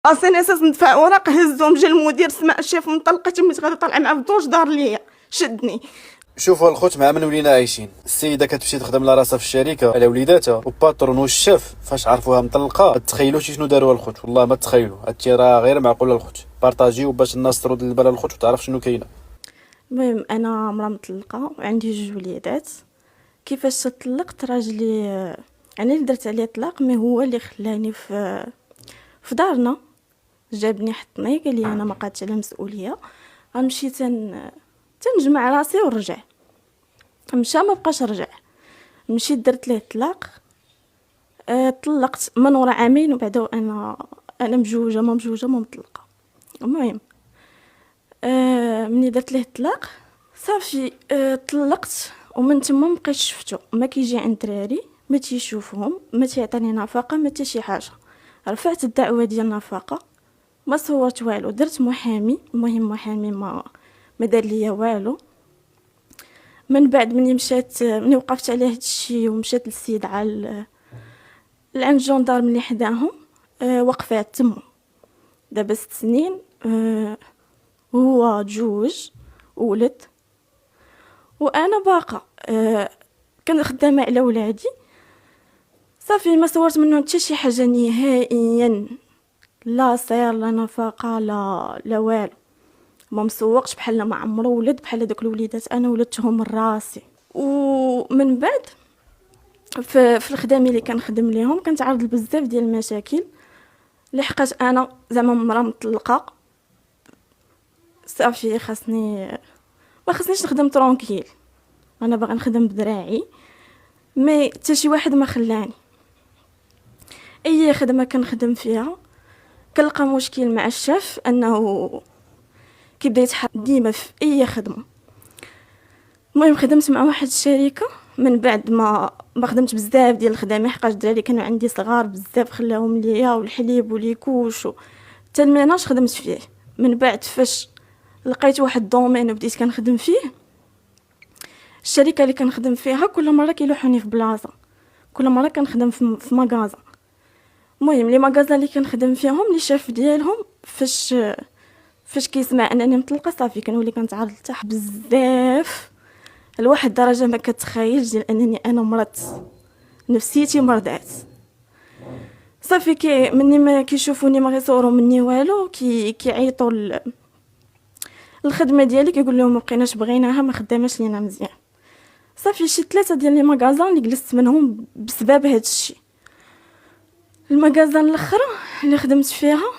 اصلا اساس ندفع اوراق هزهم جا المدير سمع الشيف مطلقه تميت غادا طالعه مع بدوش دار ليا شدني. شوفوا الخوت مع من ولينا عايشين. السيده كتمشي تخدم لراسها في الشركه على وليداتها، وباترون والشيف فاش عرفوها مطلقه ما تخيلوش شنو داروا الخوت. والله ما تخيلوا، هادشي راه غير معقول الخوت. بارطاجيو باش الناس ترد البال الخوت وتعرف شنو كاينه. المهم انا مرا مطلقه وعندي جوج وليدات. كيفاش طلقت راجلي، انا اللي درت عليه طلاق، مي هو اللي خلاني في دارنا. جابني حطني قال لي انا ما قادش على مسؤوليه، غنمشي تنجمع راسي ورجع. مشى ما بقاش رجع، مشيت درت ليه الطلاق. طلقت من ورا عامين وبعدا انا مجوجه ما مطلقه. المهم مني درت ليه الطلاق صافي طلقت، ومن تما مبقيتش شفتو. ما كيجي عند الدراري، ما تيشوفهم، ما تيعطيني نفقه، ما حتى شي حاجه. رفعت الدعوه ديال النفقه، ما صورت والو، درت محامي. المهم محامي ما دار ليا والو. من بعد مني وقفت على هاد الشيء ومشيت للسيد على لعند الجندارم اللي حداهم، وقفات تما دابا 6 سنين. هو تزوج وولد وانا باقا كان خدامه على ولادي. صافي ما صورت منه حتى شي حاجه نهائيا، لا صير لا نفقه لا والو. ما مسوقش بحال ما عمرو ولد بحال دوك الوليدات انا ولدتهم من راسي. ومن بعد في الخدامي اللي كنخدم ليهم كنتعرض لبزاف ديال المشاكل. لحقاش انا زعما مرا مطلقه، صافي ما خصنيش نخدم ترونكيل، انا باغا نخدم بدراعي. مي حتى شي واحد ما خلاني. اي خدمه كنخدم فيها كنلقى مشكل مع الشاف، انه كيبدا يتحط ديما في اي خدمه. المهم خدمت مع واحد الشركه، من بعد ما خدمت بزاف ديال الخدامه، حقاش الدراري كانوا عندي صغار بزاف خلاهم ليا، والحليب وليكوش حتى الميناج خدمت فيه. من بعد فاش لقيت واحد الدومين وبديت كنخدم فيه، الشركه اللي كنخدم فيها كل مره كيلوحوني في بلاصه، كل مره كنخدم في مغازه. المهم لي مغازه اللي كنخدم فيهم لي شاف ديالهم فاش كيسمع انني مطلقه صافي كنولي كنتعرض لتحت بزاف، لواحد الدرجه ما كتخيلش، ديال انني انا مرضت، نفسيتي مرضات. صافي مني ما كيشوفوني ما غيصوروا مني والو، كيعيطوا الخدمه ديالي، كيقول لهم ما بقيناش بغيناها، ما خداماش لينا مزيان. صافي شي 3 ديال لي مغازان اللي جلست منهم بسبب هذا الشيء. المغازان الاخرى اللي خدمت فيها